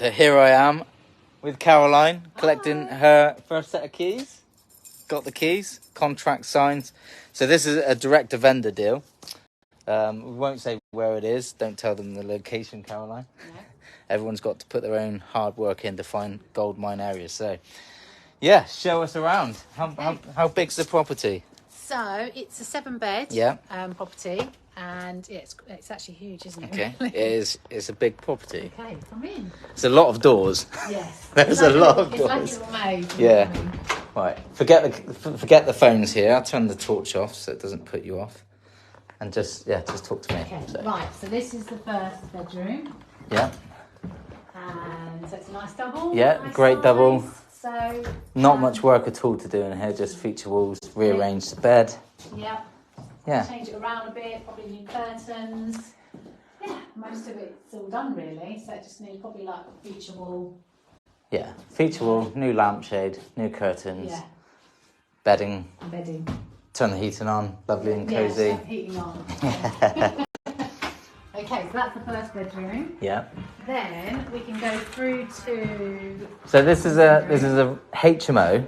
So here I am with Caroline collecting her first set of keys. Got the keys, contract signed. So this is a direct-to-vendor deal. We won't say where it is. Don't tell them the location, Caroline. No. Everyone's got to put their own hard work in to find gold mine areas. So, yeah, show us around. How big's the property? So it's a 7-bed property, and it's actually huge, isn't it? Okay, really? it is. It's a big property. Okay, come in. It's a lot of doors. Yes, There's a lot of doors. doors. It's like a little maze. Yeah. Right. Forget the phones here. I'll turn the torch off so it doesn't put you off. And just talk to me. Okay. So. Right. So this is the first bedroom. Yeah. And so it's a nice double. Yeah, nice great size. double. So not much work at all to do in here. Just feature walls, rearrange the bed. Yeah. Yeah. Change it around a bit. Probably new curtains. Yeah. Most of it's all done really. So it just needs probably like a feature wall. Yeah. Feature wall, new lampshade, new curtains. Yeah. Bedding. Bedding. Turn the heating on. Lovely and cosy. Yeah, heating on. Okay, so that's the first bedroom. Yeah. Then we can go through to. So this is a HMO.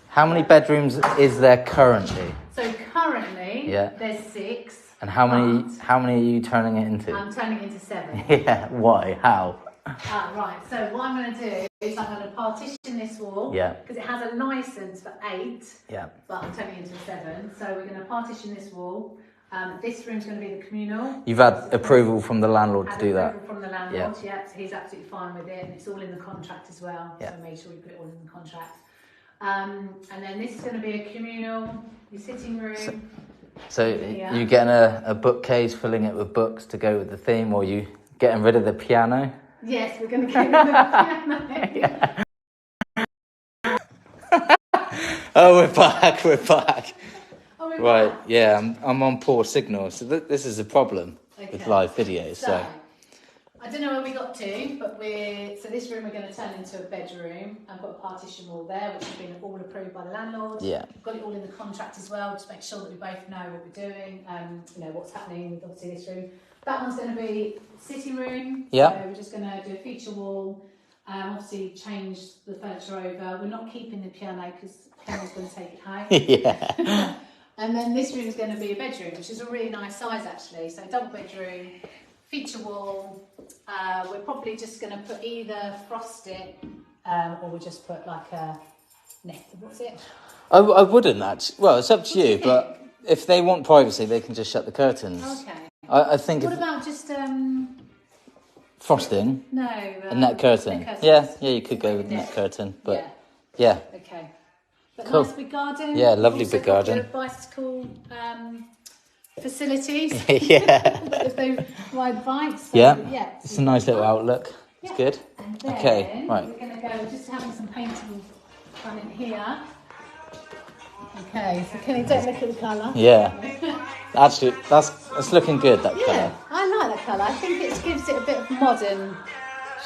How many bedrooms is there currently? So currently, there's 6. And how many are you turning it into? I'm turning it into 7. Yeah. Why? How? Right. So what I'm going to do is I'm going to partition this wall. Yeah. Because it has a license for 8. Yeah. But I'm turning it into 7. So we're going to partition this wall. This room's going to be the communal. You've had approval from the landlord to do that? Approval from the landlord, yeah. So he's absolutely fine with it. And it's all in the contract as well. Yeah. So make sure we put it all in the contract. And then this is going to be a communal, your sitting room. So you getting a bookcase, filling it with books to go with the theme, or you getting rid of the piano? Yes, we're going to get rid of the piano. Oh, we're back. Oh, right, back. yeah, I'm on poor signal, so this is a problem with live videos. So I don't know where we got to, but so this room we're going to turn into a bedroom. I've got a partition wall there, which has been all approved by the landlord. Yeah. We've got it all in the contract as well, just make sure that we both know what we're doing, what's happening with obviously this room. That one's going to be sitting room. Yeah. So we're just going to do a feature wall. Obviously change the furniture over. We're not keeping the piano because the piano's going to take it home. Yeah. And then this room is going to be a bedroom, which is a really nice size actually. So double bedroom, feature wall. We're probably just going to put either frost it or we'll just put like a net. What's it? I wouldn't actually. Well, it's up to you, but if they want privacy, they can just shut the curtains. Okay. I think. What about just frosting? No. A net curtain. Yeah, you could go with a net curtain, but yeah. Okay. But cool. Nice big garden. Yeah, lovely big garden. Also got bicycle facilities. Yeah. If they ride bikes. So, yeah. It's a nice little outlook. It's good. And then okay, right. We're going to go just having some painting done in here. Okay, so can you take a look at the colour? Yeah. Actually, that's looking good, that colour. I like that colour. I think it gives it a bit of modern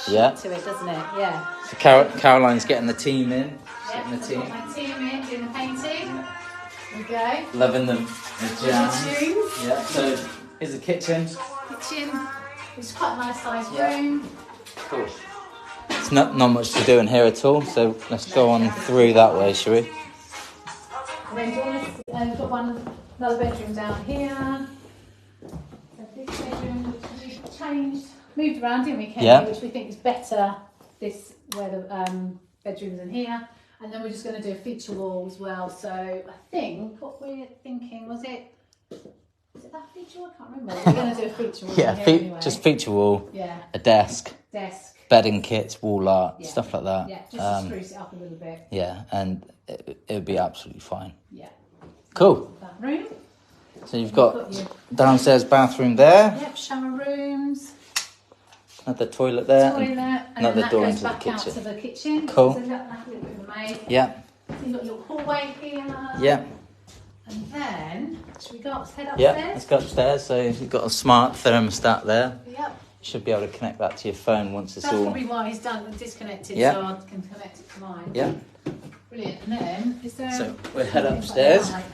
shape to it, doesn't it? Yeah. So Caroline's getting the team in. Yeah, I've got my team in doing the painting. There we go. Loving the jam. Yeah, so here's the kitchen. Kitchen. It's quite a nice sized room. Cool. It's not much to do in here at all, so let's go on through that way, shall we? And then we've got another bedroom down here. So this bedroom, which we've moved around, didn't we, Kenny? Yeah. Which we think is better, where the bedroom's in here. And then we're just going to do a feature wall as well. So I think what we're thinking, was it that feature wall? I can't remember. We're going to do a feature wall anyway. Just feature wall, a desk, bedding kits, wall art, stuff like that. Yeah, just to spruce it up a little bit. Yeah, and it would be absolutely fine. Yeah. Cool. That room. So you've got downstairs bathroom there. Yep, shower rooms. Another toilet there. And another door into the back kitchen. out to the kitchen. Cool. So like a little bit of a maze. Yeah. So you've got your hallway here. Yeah. And then, should we head upstairs? Yeah, let's go upstairs. So you've got a smart thermostat there. Yep. You should be able to connect that to your phone once it's all... That's probably why he's disconnected, so I can connect it to mine. Yeah. Brilliant. And then, is there... So we'll head upstairs. Okay,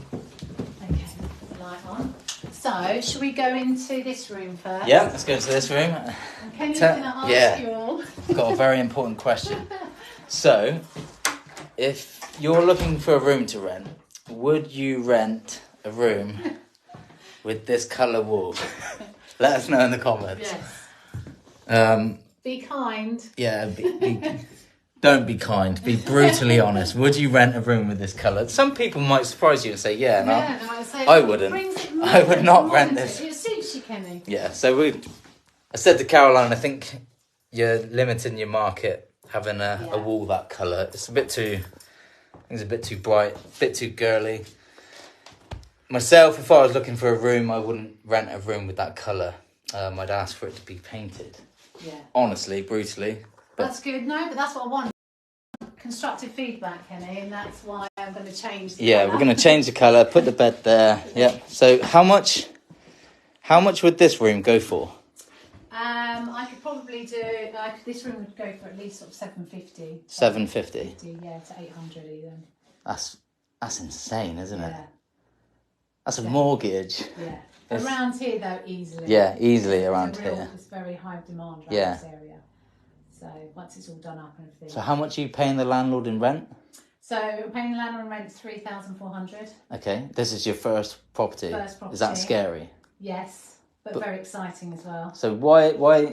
put the light on. So, should we go into this room first? Yeah, let's go into this room. Kenny's going to ask you all. Got a very important question. So, if you're looking for a room to rent, would you rent a room with this colour wall? Let us know in the comments. Yes. Be kind. Yeah, don't be kind. Be brutally honest. Would you rent a room with this colour? Some people might surprise you and say, yeah, no, I wouldn't. I would not rent this. It suits you, Kenny. Yeah, so I said to Caroline, I think you're limiting your market having a wall that colour. It's a bit too bright, a bit too girly. Myself, if I was looking for a room, I wouldn't rent a room with that colour. I'd ask for it to be painted. Yeah. Honestly, brutally. That's good. No, but that's what I want. Constructive feedback, Kenny, and that's why I'm going to change the colour. We're going to change the colour, put the bed there. Yeah. So how much would this room go for? I could probably do, this room would go for at least sort of 750. 750? Yeah, to 800 even. That's insane, isn't it? That's a mortgage. Yeah. Around here, though, easily. Yeah, easily around here. It's very high demand around this area. So once it's all done up and everything. So how much are you paying the landlord in rent? So I'm paying the landlord in rent 3,400. Okay, this is your first property. Is that scary? Yes, but very exciting as well. So why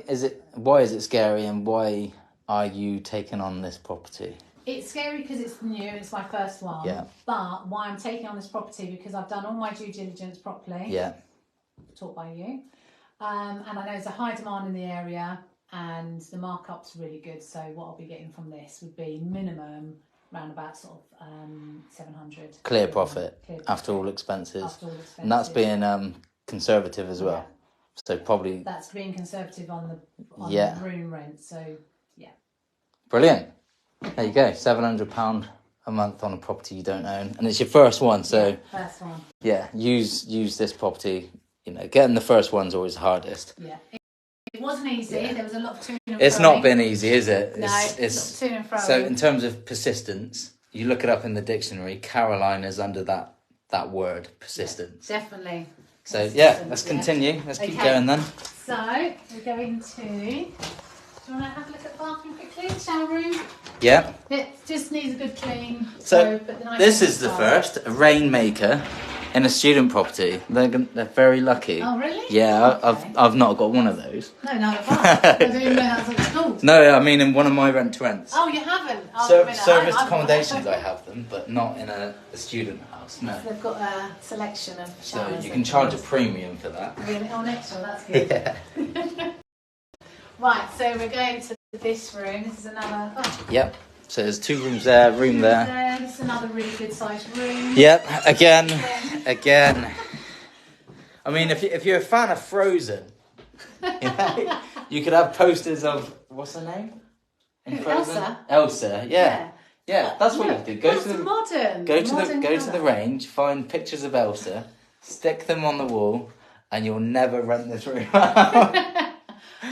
is it scary, and why are you taking on this property? It's scary because it's new, it's my first one. Yeah. But why I'm taking on this property, because I've done all my due diligence properly. Yeah. Taught by you. And I know there's a high demand in the area and the markup's really good. So what I'll be getting from this would be minimum around about sort of 700. Clear profit after all expenses. And that's being conservative as well. So probably... That's being conservative on the room rent. So, yeah. Brilliant. There you go, £700 a month on a property you don't own, and it's your first one. So first one. Yeah, use this property. You know, getting the first one's always hardest. Yeah, it wasn't easy. Yeah. There was a lot of to and It's not been easy, is it? No, it's to and fro. So in terms of persistence, you look it up in the dictionary. Caroline is under that word, persistence. Yeah, definitely. So let's continue. Let's keep going then. So we're going to. Do you want to have a look at the bathroom quickly? Shower room? Yeah. It just needs a good clean. So this is the first, a rainmaker in a student property. They're very lucky. Oh, really? Yeah, okay. I've not got one of those. No, I don't even know that's what it's called. No, I mean in one of my rent-to-rents. Oh, you haven't? Service accommodations I have them, but not in a student house, no. So they've got a selection of showers. So you can charge a premium for that. Really? Oh, extra, that's good. Yeah. Right, so we're going to this room. This is another... Oh. Yep. So there's 2 rooms there, room there. This is another really good sized room. Yep, again. I mean, if you're a fan of Frozen, you could have posters of... What's her name? In Frozen? Elsa, yeah. Yeah, that's what you do. Go to the range, find pictures of Elsa, stick them on the wall, and you'll never rent this room out.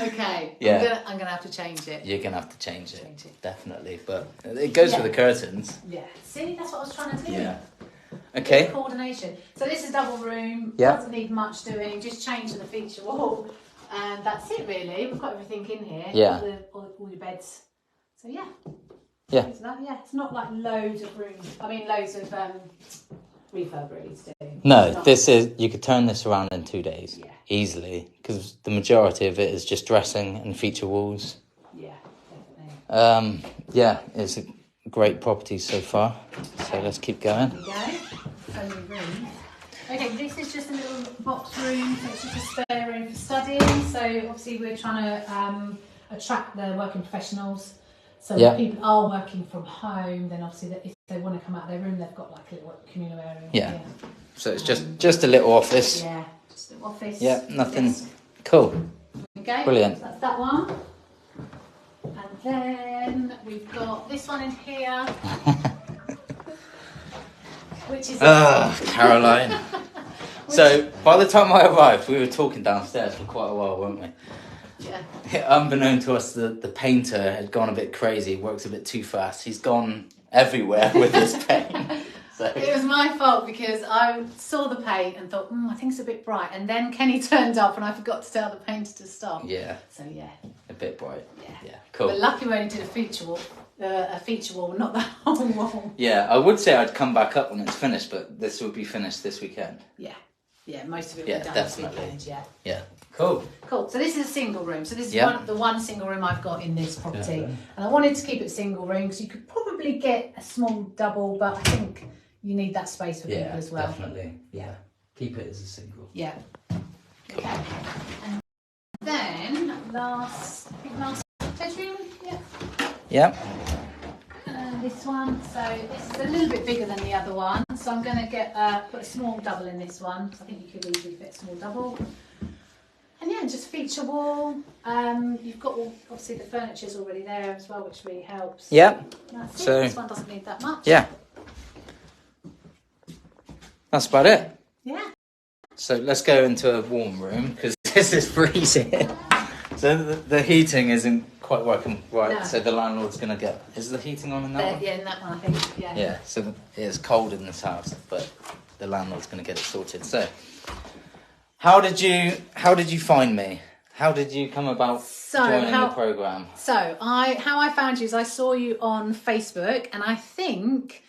Okay. Yeah. I'm gonna have to change it. You're gonna have to change it. Definitely. But it goes with the curtains. Yeah. See, that's what I was trying to do. Yeah. Okay. Coordination. So this is double room. Yeah. Doesn't need much doing. Just changing the feature wall, and that's it really. We've got everything in here. Yeah. All your beds. So yeah. Yeah. It's not like loads of rooms. I mean, loads of refurb really to do. No, you could turn this around in 2 days. Yeah. Easily, because the majority of it is just dressing and feature walls. Yeah, definitely. It's a great property so far. So let's keep going. There we go. Room. Okay, this is just a little box room, so it's just a spare room for studying. So obviously we're trying to attract the working professionals. So if people are working from home, then obviously if they want to come out of their room, they've got like a little communal area. Yeah. So it's just a little office. Yeah. Office. Yeah, nothing. Cool. Okay. Brilliant. So that's that one. And then we've got this one in here. Which is... Caroline. So, by the time I arrived, we were talking downstairs for quite a while, weren't we? Yeah. Unbeknown to us, the painter had gone a bit crazy, works a bit too fast. He's gone everywhere with his paint. So. It was my fault because I saw the paint and thought, I think it's a bit bright. And then Kenny turned up and I forgot to tell the painter to stop. Yeah. So, yeah. bit bright. Yeah. Yeah, cool. We're lucky we only did a feature wall, not the whole wall. Yeah, I would say I'd come back up when it's finished, but this will be finished this weekend. Yeah. Yeah, most of it Yeah, will be done definitely. this weekend, yeah. Yeah, cool. Cool. So this is a single room. So this is Yeah. the one single room I've got in this property. And I wanted to keep it single room because you could probably get a small double, but I think you need that space for people as well. Definitely. Yeah, keep it as a single. Yeah. Okay. And then last bedroom. Yeah. Yeah. This one. So this is a little bit bigger than the other one. So I'm going to put a small double in this one. I think you could easily fit a small double. And yeah, just feature wall. You've got obviously the furniture's already there as well, which really helps. Yeah. That's So it. This one doesn't need that much. yeah, that's about it. Yeah. So let's go into a warm room because this is freezing. So the heating isn't quite working right. No. So the landlord's gonna get. Is the heating on in that one? Yeah, in that one I think. Yeah. Yeah. So it's cold in this house, but the landlord's gonna get it sorted. So. How did you find me? How did you come about joining the program? So how I found you is I saw you on Facebook, and I think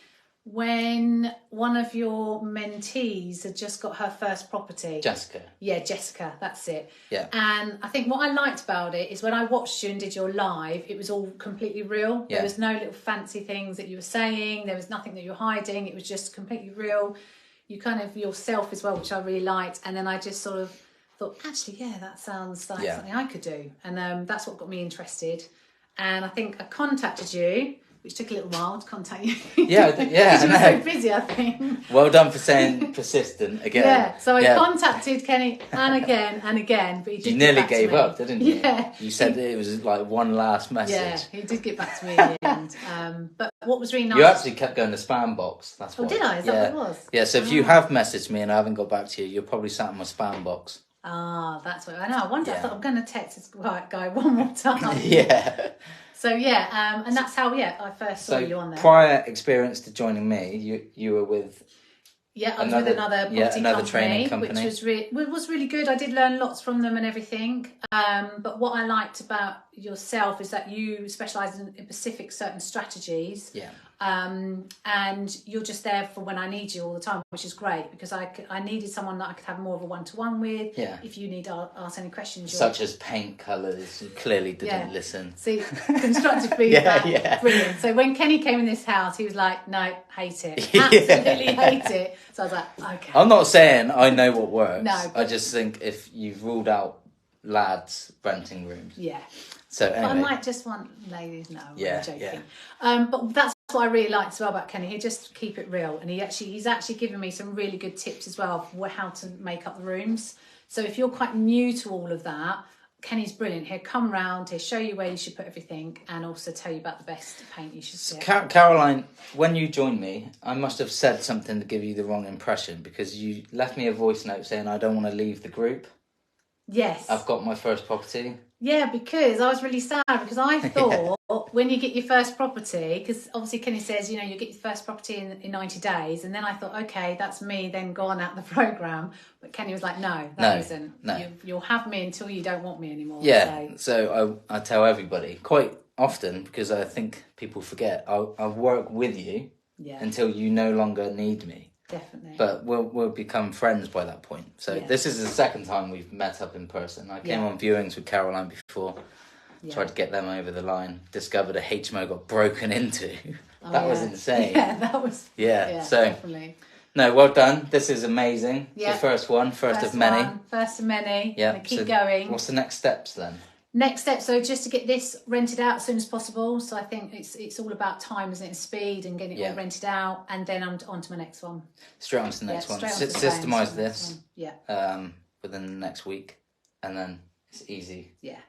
when one of your mentees had just got her first property. Jessica. Yeah, Jessica, that's it. Yeah. And I think what I liked about it is when I watched you and did your live, it was all completely real. Yeah. There was no little fancy things that you were saying. There was nothing that you were hiding. It was just completely real. You kind of yourself as well, which I really liked. And then I just sort of thought, actually, yeah, that sounds like something I could do. And that's what got me interested. And I think I contacted you, which took a little while to contact you. Yeah. Because you were so busy, I think. Well done for saying persistent again. Yeah, so I contacted Kenny and again, but he did. You nearly gave up, didn't you? Yeah. You said it was like one last message. Yeah, he did get back to me in the end. But what was really nice... You actually kept going to spam box. That's why. Oh, did I? Is that what it was? Yeah, so if you have messaged me and I haven't got back to you, you're probably sat in my spam box. Ah, that's what I know. I wonder. I thought I'm going to text this guy one more time. Yeah. So yeah, and that's how I first saw you on there. Prior experience to joining me, you were with. Yeah, I was with another property training company, which was really good. I did learn lots from them and everything. But what I liked about yourself is that you specialise in specific certain strategies. Yeah. And you're just there for when I need you all the time, which is great because I needed someone that I could have more of a one-to-one with. Yeah. If you need to ask any questions, such as paint colours, you clearly didn't listen. See, constructive feedback, yeah. Brilliant. So when Kenny came in this house, he was like, "No, hate it, absolutely hate it." So I was like, "Okay." I'm not saying I know what works. No, I just think if you've ruled out lads renting rooms. Yeah. So anyway. But I might just want ladies. No, yeah, I'm joking. Yeah. But that's what I really liked as well about Kenny. He just keep it real, and he's actually given me some really good tips as well for how to make up the rooms. So if you're quite new to all of that, Kenny's brilliant. He'll come round, he'll show you where you should put everything, and also tell you about the best paint you should get. Caroline, when you joined me, I must have said something to give you the wrong impression because you left me a voice note saying I don't want to leave the group. Yes. I've got my first property. Yeah, because I was really sad because I thought when you get your first property, because obviously Kenny says, you get your first property in 90 days. And then I thought, okay, that's me then gone out the programme. But Kenny was like, no, that isn't. No. You'll have me until you don't want me anymore. Yeah, so I tell everybody quite often because I think people forget. I'll work with you until you no longer need me. Definitely. But we'll become friends by that point. So this is the second time we've met up in person. I came on viewings with Caroline before, tried to get them over the line, discovered a HMO got broken into. That was insane. Yeah, that was... Yeah, so... Definitely. No, well done. This is amazing. Yeah. The first one, first of many. First of many. Yeah. Keep going. What's the next steps then? Next step, so just to get this rented out as soon as possible. So I think it's all about time, isn't it? Speed and getting it all rented out, and then I'm on to my next one. Straight on to the next one. Systemise this. Within the next week, and then it's easy. Yeah.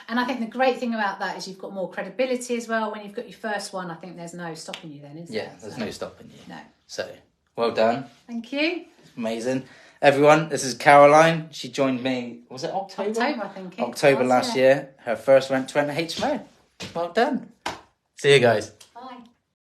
And I think the great thing about that is you've got more credibility as well. When you've got your first one, I think there's no stopping you then, is there? Yeah, there's no stopping you. No. So, well done. Thank you. Amazing. Everyone, this is Caroline. She joined me, was it October? October, I think. October last year. Her first Rent-to-Rent HMO. Well done. See you guys.